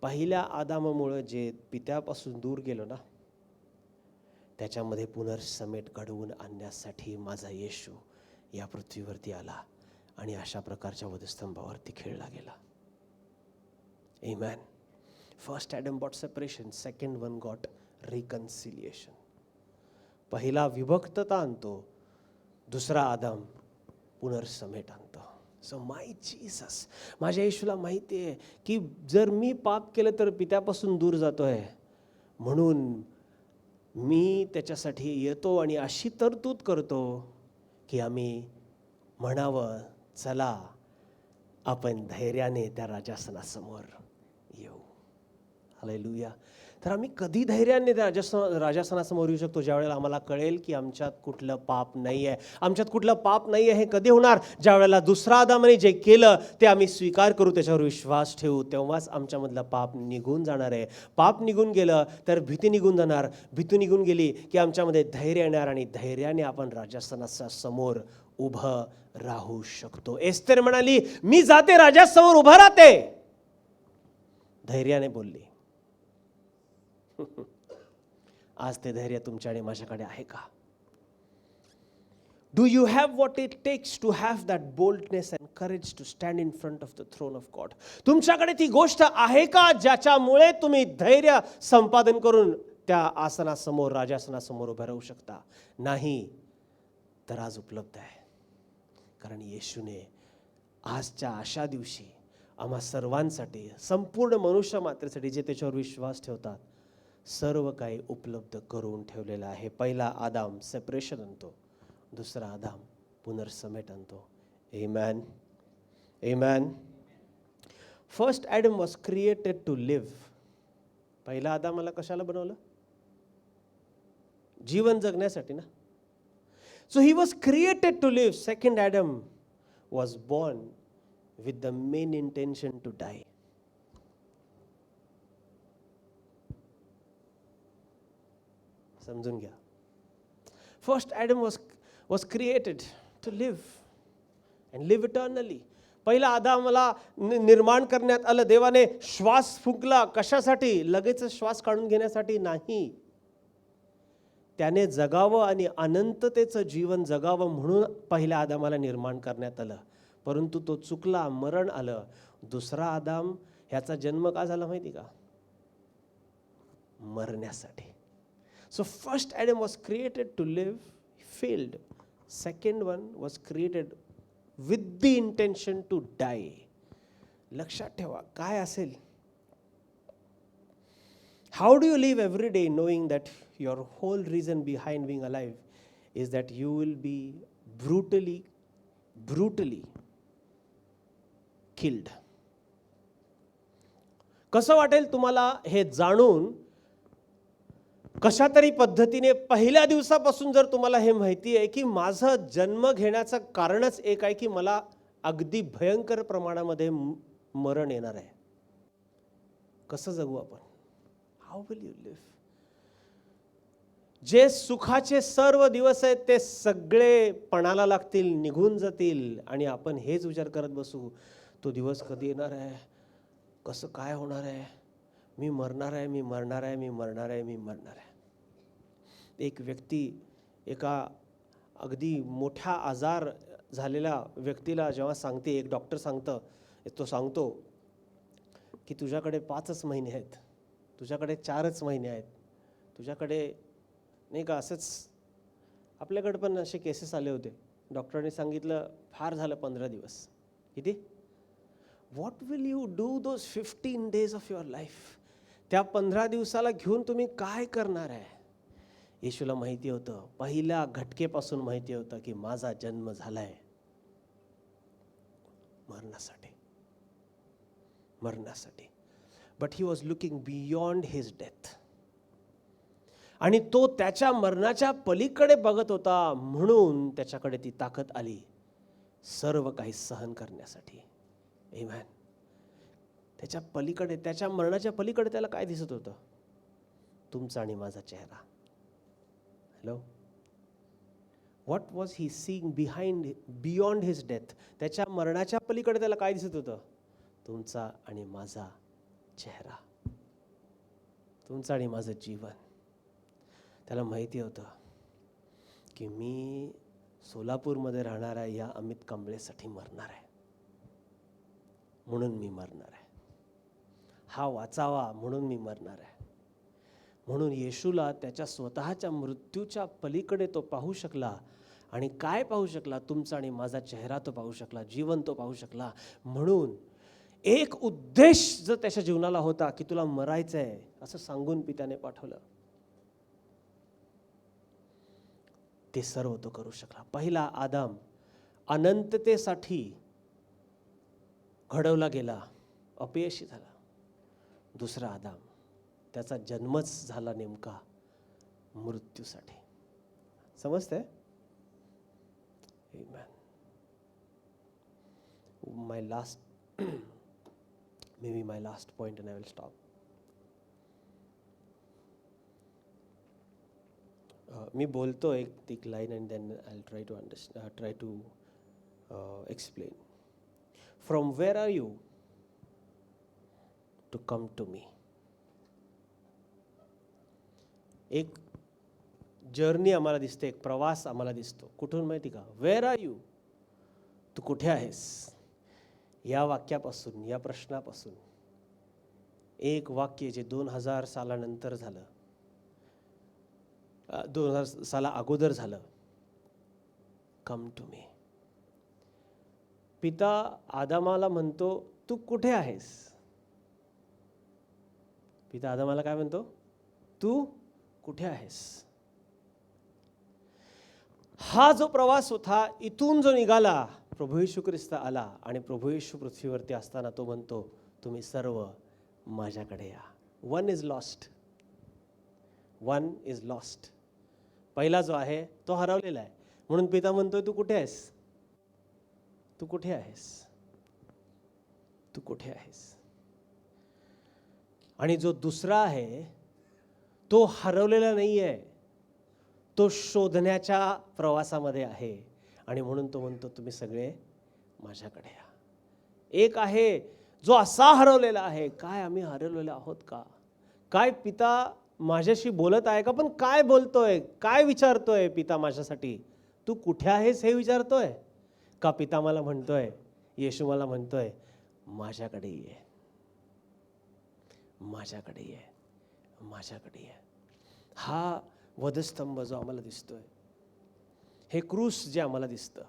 पहिल्या आदामामुळे जे पित्यापासून दूर गेलो ना, त्याच्यामध्ये पुनर्समेट घडवून आणण्यासाठी माझा येशू या पृथ्वीवरती आला आणि अशा प्रकारच्या वधस्तंभावरती खेळला गेला. Amen. First Adam got separation, second one got reconciliation. पहिला विभक्तता आणतो, दुसरा आदाम पुनर्समेट आणतो. सो माय जीसस, माझ्या येशूला माहिती आहे की जर मी पाप केलं तर पित्यापासून दूर जातोय, म्हणून मी त्याच्यासाठी येतो आणि अशी तरतूद करतो की आम्ही म्हणावं चला आपण धैर्याने त्या राजासनासमोर येऊ. हालेलुया. तर आम्ही कधी धैर्याने त्या राजासनासमोर येऊ शकतो? ज्या वेळेला आम्हाला कळेल की आमच्यात कुठलं पाप नाही आहे. आमच्यात कुठलं पाप नाही आहे हे कधी होणार? ज्या वेळेला दुसरा आदामाने जे केलं ते आम्ही स्वीकार करू, त्याच्यावर विश्वास ठेवू, तेव्हाच आमच्यामधलं पाप निघून जाणार आहे. पाप निघून गेलं तर भीती निघून जाणार. भीती निघून गेली की आमच्यामध्ये धैर्य येणार आणि धैर्याने आपण राजासनाच्या समोर उभं राहू शकतो. एस्तेर म्हणाली मी जाते राजासमोर उभं राहते, धैर्याने बोलली. आज ते धैर्य तुमच्या आणि माझ्याकडे आहे का? Do you have what it takes to have that boldness and courage to stand in front of the throne of God? तुमच्याकडे ती गोष्ट आहे का ज्याच्यामुळे तुम्ही धैर्य संपादन करून त्या आसनासमोर, राजासनासमोर उभे राहू शकता? नाही तर आज उपलब्ध आहे. कारण येशूने आजच्या अशा दिवशी आम्हा सर्वांसाठी, संपूर्ण मनुष्य मात्रेसाठी जे त्याच्यावर विश्वास ठेवतात, सर्व काही उपलब्ध करून ठेवलेलं आहे. पहिला आदाम सेपरेशन आणतो, दुसरा आदाम पुनर्समेट आणतो. Amen. Amen. First Adam was created to live. पहिला आदामाला कशाला बनवलं? जीवन जगण्यासाठी ना. So he was created to live. Second Adam was born with the main intention to die. समजून घ्या. First Adam was created to live and live eternally. पहिला आदामाला निर्माण करण्यात आलं. देवाने श्वास फुंकला. कशासाठी? लगेच श्वास काढून घेण्यासाठी नाही. त्याने जगावं आणि अनंततेचं जीवन जगावं म्हणून पहिल्या आदामाला निर्माण करण्यात आलं. परंतु तो चुकला, मरण आलं. दुसरा आदाम ह्याचा जन्म का झाला माहिती का? मरण्यासाठी. So first Adam was created to live, failed. Second one was created with the intention to die. लक्षात ठेवा काय असेल. How do you live every day knowing that your whole reason behind being alive is that you will be brutally killed? कसं वाटेल तुम्हाला हे जाणून? कशा तरी पद्धतीने पहिल्या दिवसापासून जर तुम्हाला हे माहिती आहे की माझं जन्म घेण्याचं कारणच एक आहे की मला अगदी भयंकर प्रमाणामध्ये मरण येणार आहे, कसं जगू आपण? How will you live? जे सुखाचे सर्व दिवस आहेत ते सगळे पणाला लागतील, निघून जातील आणि आपण हेच विचार करत बसू, तो दिवस कधी येणार आहे, कसं काय होणार आहे, मी मरणार आहे, मी मरणार आहे, मी मरणार आहे, मी मरणार आहे. एक व्यक्ती एका अगदी मोठ्या आजार झालेल्या व्यक्तीला जेव्हा सांगते, एक डॉक्टर तो सांगतो की तुझ्याकडे 5च महिने आहेत, तुझ्याकडे 4च महिने आहेत, तुझ्याकडे नाही का. असंच आपल्याकडे पण असे केसेस आले होते. डॉक्टरने सांगितलं फार झालं 15 दिवस. किती? What will you do those 15 days of your life? त्या 15 दिवसाला घेऊन तुम्ही काय करणार आहे? येशूला माहिती होतं, पहिल्या घटकेपासून माहिती होतं की माझा जन्म झालाय मरण्यासाठी. But he was looking beyond his death. आणि तो त्याच्या मरणाच्या पलीकडे बघत होता म्हणून त्याच्याकडे ती ताकद आली सर्व काही सहन करण्यासाठी. आमेन. त्याच्या पलीकडे, त्याच्या मरणाच्या पलीकडे त्याला काय दिसत होतं? तुमचा आणि माझा चेहरा. Hello. What was he seeing beyond his death? त्याच्या मरणाच्या पलीकडे त्याला काय दिसत होतं? तुमचा आणि माझा चेहरा, तुमचं आणि माझं जीवन. त्याला माहिती होतं की मी सोलापूरमध्ये राहणाऱ्या या अमित कांबळेसाठी मरणार आहे, म्हणून मी मरणार आहे. हा वाचावा म्हणून मी मरणार आहे. म्हणून येशूला त्याच्या स्वतःच्या मृत्यूच्या पलीकडे तो पाहू शकला. आणि काय पाहू शकला? तुमचा आणि माझा चेहरा तो पाहू शकला, जीवन तो पाहू शकला. म्हणून एक उद्देश जर त्याच्या जीवनाला होता की तुला मरायचं आहे असं सांगून पित्याने पाठवलं, ते सर्व तो करू शकला. पहिला आदाम अनंततेसाठी घडवला गेला, अपयशी झाला. दुसरा आदाम त्याचा जन्मच झाला नेमका मृत्यूसाठी. समजतंय? my last point and I will stop. मी बोलतो एक line and then I'll try to explain. From where are you to come to me? एक जर्नी आम्हाला दिसते, एक प्रवास आम्हाला दिसतो. कुठून माहिती का? Where are you? तू कुठे आहेस? या वाक्यापासून, या प्रश्नापासून एक वाक्य जे 2000 सालानंतर झालं, 2000 साला अगोदर झालं, कम टू मी. पिता आदामाला म्हणतो तू कुठे आहेस? पिता आदामाला काय म्हणतो? तू कुठे आहेस? हा जो प्रवास होता, इथून जो निघाला, प्रभू येशू ख्रिस्त आला आणि प्रभू येशू पृथ्वीवरती असताना तो म्हणतो तुम्ही सर्व माझ्याकडे या. One is lost. पहिला जो आहे तो हरवलेला आहे. म्हणून पिता म्हणतोय तू कुठे आहेस? तू कुठे आहेस? तू कुठे आहेस? आणि जो दुसरा आहे तो हरवलेला नाही आहे, तो शोधण्याच्या प्रवासामध्ये आहे. आणि म्हणून तो म्हणतो तुम्ही सगळे माझ्याकडे या. एक आहे जो असा हरवलेला आहे. काय आम्ही हरवलेलो आहोत का? काय पिता माझ्याशी बोलत आहे का? पण काय बोलतोय, काय विचारतोय पिता माझ्यासाठी? तू कुठे आहेस हे विचारतोय का? पिता मला म्हणतोय, येशू मला म्हणतोय, माझ्याकडे ये, माझ्याकडे ये, माझ्याकडे ये. हा वधस्तंभ जो आम्हाला दिसतोय, हे क्रूस जे आम्हाला दिसतं,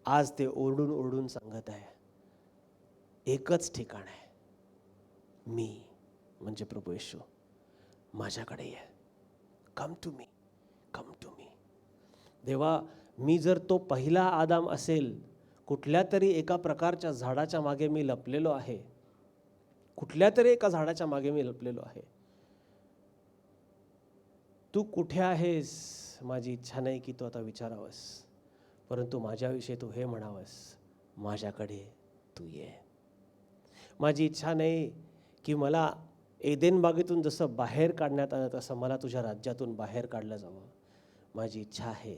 आज ते ओरडून ओरडून सांगत आहे, एकच ठिकाण आहे, मी म्हणजे प्रभू येशू, माझ्याकडे ये. Come to me, come to me. देवा, मी जर तो पहिला आदाम असेल, कुठल्या तरी एका प्रकारच्या झाडाच्या मागे मी लपलेलो आहे, कुठल्या तरी एका झाडाच्या मागे मी लपलेलो आहे. तू कुठे आहेस? माझी इच्छा नाही की तू आता विचारावंस, परंतु माझ्याविषयी तू हे म्हणावंस, माझ्याकडे तू ये. माझी इच्छा नाही की मला एदेन बागेतून जसं बाहेर काढण्यात आलं तसं मला तुझ्या राज्यातून बाहेर काढलं जावं. माझी इच्छा आहे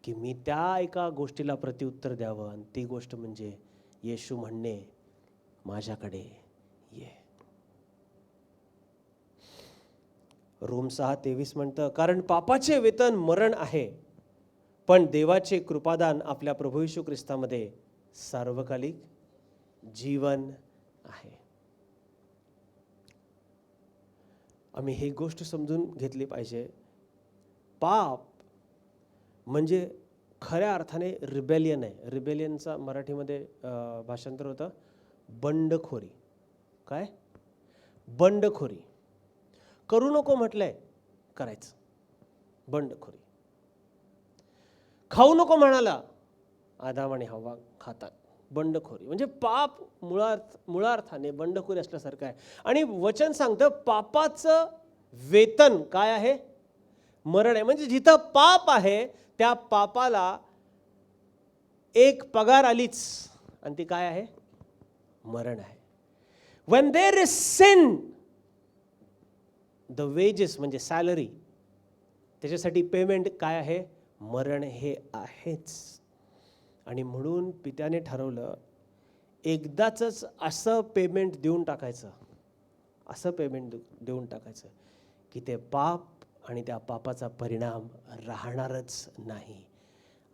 की मी त्या एका गोष्टीला प्रत्युत्तर द्यावं, आणि ती गोष्ट म्हणजे येशू म्हणणे, माझ्याकडे ये. रोम 6:23 म्हणतं, कारण पापाचे वेतन मरण आहे, पण देवाचे कृपादान आपल्या प्रभू येशू ख्रिस्तामध्ये सार्वकालिक जीवन आहे. आम्ही ही गोष्ट समजून घेतली पाहिजे. पाप म्हणजे खऱ्या अर्थाने रिबेलियन आहे. रिबेलियनचा मराठीमध्ये भाषांतर होतं बंडखोरी. काय? बंडखोरी. करू नको म्हटलंय, करायचं. बंडखोरी. खाऊ नको म्हणाला, आदाम आणि हव्वा खातात. बंडखोरी म्हणजे पाप मुळार्थाने बंडखोरी असल्यासारखं आहे. आणि वचन सांगतं पापाचं वेतन काय आहे? मरण आहे. म्हणजे जिथं पाप आहे त्या पापाला एक पगार आलीच, आणि ती काय आहे? मरण आहे. when there is sin, the wages म्हणजे सॅलरी, त्याच्यासाठी पेमेंट काय आहे? मरण हे आहेच. आणि म्हणून पित्याने ठरवलं एकदाच असं पेमेंट देऊन टाकायचं, असं पेमेंट देऊन टाकायचं की ते पाप आणि त्या पापाचा परिणाम राहणारच नाही.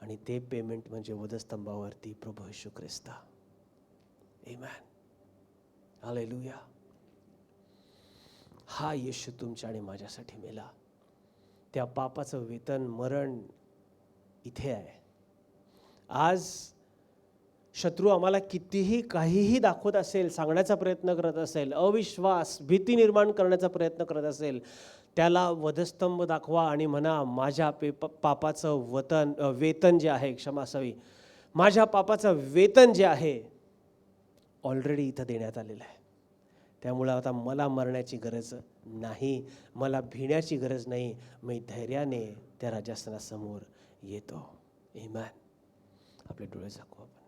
आणि ते पेमेंट म्हणजे वधस्तंभावरती प्रभू येशू ख्रिस्त. आमेन. हालेलुया. हा येशू तुमच्या आणि माझ्यासाठी मेला. त्या पापाचं वेतन मरण इथे आहे. आज शत्रू आम्हाला कितीही काहीही दाखवत असेल, सांगण्याचा प्रयत्न करत असेल, अविश्वास, भीती निर्माण करण्याचा प्रयत्न करत असेल, त्याला वधस्तंभ दाखवा आणि म्हणा, माझ्या पापाचं वेतन जे आहे, क्षमा असावी, माझ्या पापाचं वेतन जे आहे ऑलरेडी इथं देण्यात आलेलं आहे. त्यामुळं आता मला मरण्याची गरज नाही, मला भिण्याची गरज नाही. मी धैर्याने त्या राजासनासमोर येतो. आमेन. आपले डोळे झाकू आपण.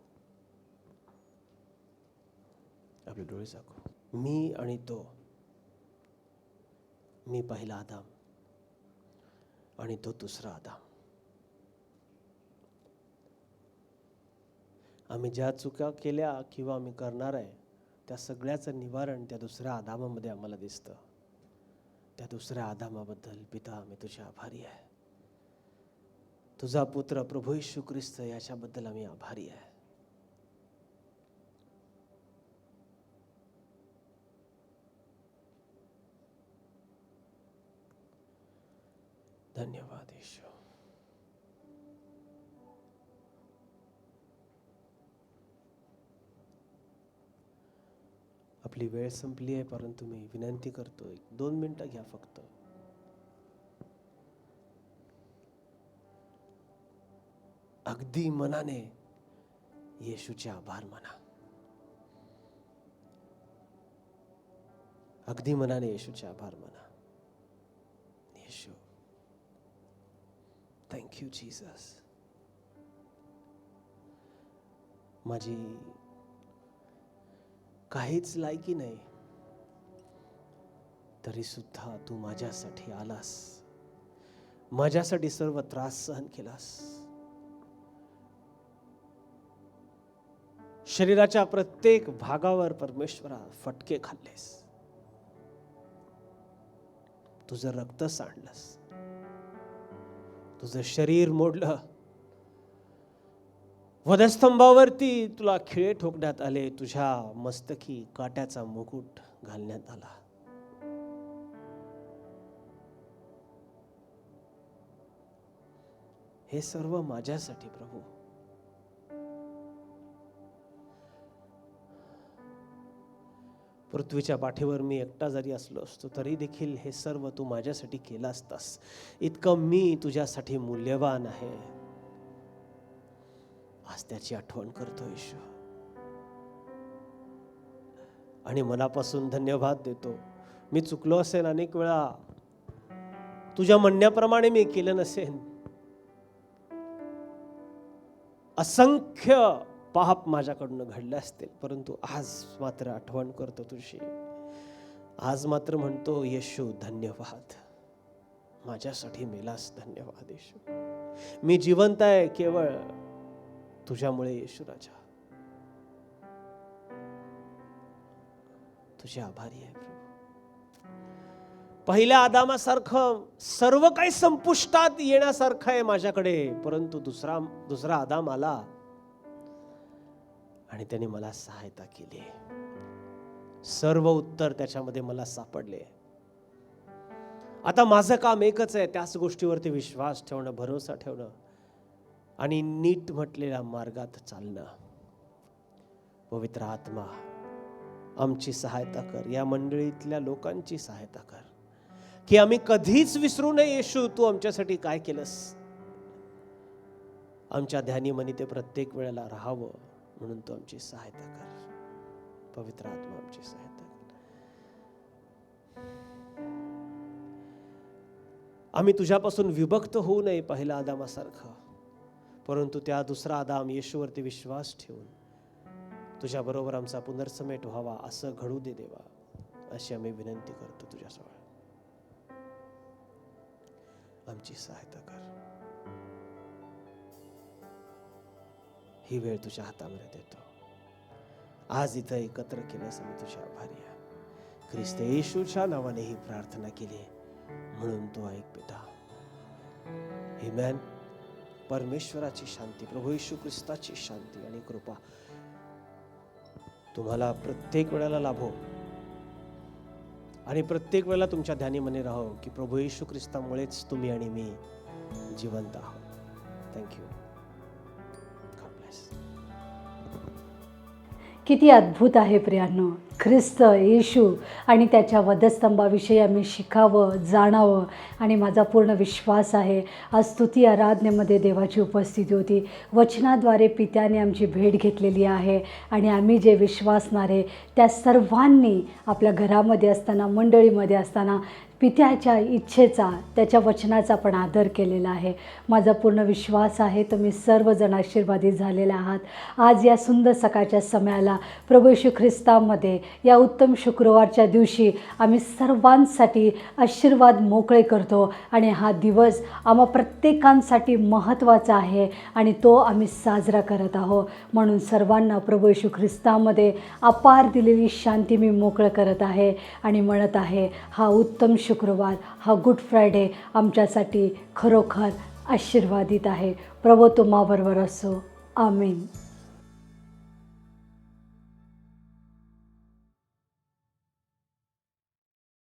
आपले डोळे झाकू. मी आणि तो, मी पहिला आदाम आणि तो दुसरा आदाम. आम्ही ज्या चुका केल्या किंवा आम्ही करणार आहे त्या सगळ्याचं निवारण त्या दुसऱ्या आदामामध्ये आम्हाला दिसतं. त्या दुसऱ्या आदामाबद्दल पिता आम्ही तुझे आभारी आहे. तुझा पुत्र प्रभू येशू ख्रिस्त याच्याबद्दल आम्ही आभारी आहे. धन्यवाद येशू. आपली वेळ संपली आहे, परंतु मी विनंती करतो 2 मिनिटं घ्या फक्त. अगदी मनाने येशूचे आभार माना. अगदी मनाने येशूचे आभार माना. येशू, थँक यू जीसस. माझी काहीच लायकी नाही, तरी सुद्धा तू माझ्यासाठी आलास, माझ्यासाठी सर्व त्रास सहन केलास. शरीराच्या प्रत्येक भागावर परमेश्वरा फटके खाल्लेस, तुझं रक्त सांडलंस, तुझं शरीर मोडलं, वधस्तंभावरती तुला खिळे ठोकण्यात आले, तुझ्या मस्तकी काट्याचा मुकुट घालण्यात आला. हे सर्व माझ्यासाठी प्रभू. पृथ्वीच्या पाठीवर मी एकटा जरी असलो असतो तरी देखील हे सर्व तू माझ्यासाठी केलं असतास. इतकं मी तुझ्यासाठी मूल्यवान आहे. आज त्याची आठवण करतो येशू आणि मनापासून धन्यवाद देतो. मी चुकलो असेन, अनेक वेळा तुझ्या म्हणण्याप्रमाणे मी केलं नसेन, असंख्य पाप माझ्याकडून घडले असतील, परंतु आज मात्र आठवण करतो तुझी. आज मात्र म्हणतो येशू धन्यवाद, माझ्यासाठी मेलास, धन्यवाद येशू. मी जिवंत आहे केवळ तुझ्यामुळे येशू राजा. तुझे आभारी आहे प्रभू. पहिल्या आदामासारखं सर्व काही संपुष्टात येण्यासारखं आहे माझ्याकडे, परंतु दुसरा आदाम आला आणि त्याने मला सहायता केली. सर्व उत्तर त्याच्यामध्ये मला सापडले. आता माझं काम एकच आहे, त्याच गोष्टीवरती विश्वास ठेवणं, भरोसा ठेवणं आणि नीट म्हटलेल्या मार्गात चालणं. पवित्र आत्मा आमची सहायता कर, या मंडळीतल्या लोकांची सहायता कर, की आम्ही कधीच विसरू नये येशू तू आमच्यासाठी काय केलंस. आमच्या ध्यानीमनी ते प्रत्येक वेळेला राहावं म्हणून तू आमची सहायता कर. पवित्र आत्मा आमची सहायता कर. आम्ही तुझ्यापासून विभक्त होऊ नये पहिल्या आदामासारखं, परंतु त्या दुसरा आदाम येशूवरती विश्वास ठेवून तुझ्या बरोबर आमचा पुनर्समेट व्हावा असं घडू दे देवा, अशी आम्ही विनंती करतो तुझ्याजवळ. आमची सहायता कर. ही वेळ तुझ्या हातामध्ये देतो. आज इथं एकत्र केल्यास आम्ही तुझ्या आभारी आहे. ख्रिस्त येशूच्या नावाने ही प्रार्थना केली म्हणून तू ऐक पिता. आमेन. परमेश्वराची शांती, प्रभू येशू ख्रिस्ताची शांती आणि कृपा तुम्हाला प्रत्येक वेळेला लाभो आणि प्रत्येक वेळेला तुमच्या ध्यानीमध्ये राहो की प्रभू येशू ख्रिस्तामुळेच तुम्ही आणि मी जिवंत आहोत. थँक्यू. God bless. किती अद्भुत आहे प्रियांनो. ख्रिस्त येशू आणि त्याच्या वधस्तंभाविषयी आम्ही शिकावं, जाणावं आणि माझा पूर्ण विश्वास आहे आज स्तुती आराधनेमध्ये देवाची उपस्थिती होती. वचनाद्वारे पित्याने आमची भेट घेतलेली आहे आणि आम्ही जे विश्वासणारे त्या सर्वांनी आपल्या घरामध्ये असताना, मंडळीमध्ये असताना पित्याच्या इच्छेचा, त्याच्या वचनाचा पण आदर केलेला आहे. माझा पूर्ण विश्वास आहे तुम्ही सर्वजण आशीर्वादित झालेले आहात. आज या सुंदर सकाळच्या समयाला प्रभू येशू ख्रिस्तामध्ये या उत्तम शुक्रवारच्या दिवशी आम्ही सर्वांसाठी आशीर्वाद मोकळे करतो आणि हा दिवस आम्हा प्रत्येकांसाठी महत्त्वाचा आहे आणि तो आम्ही साजरा करत आहोत. म्हणून सर्वांना प्रभू येशू ख्रिस्तामध्ये अपार दिलेली शांती मी मोकळं करत आहे आणि म्हणत आहे हा उत्तम शुक्रवार, हा गुड फ्रायडे आमच्यासाठी खरोखर आशीर्वादित आहे. प्रभू तुम्हाबरोबर असो. आमेन.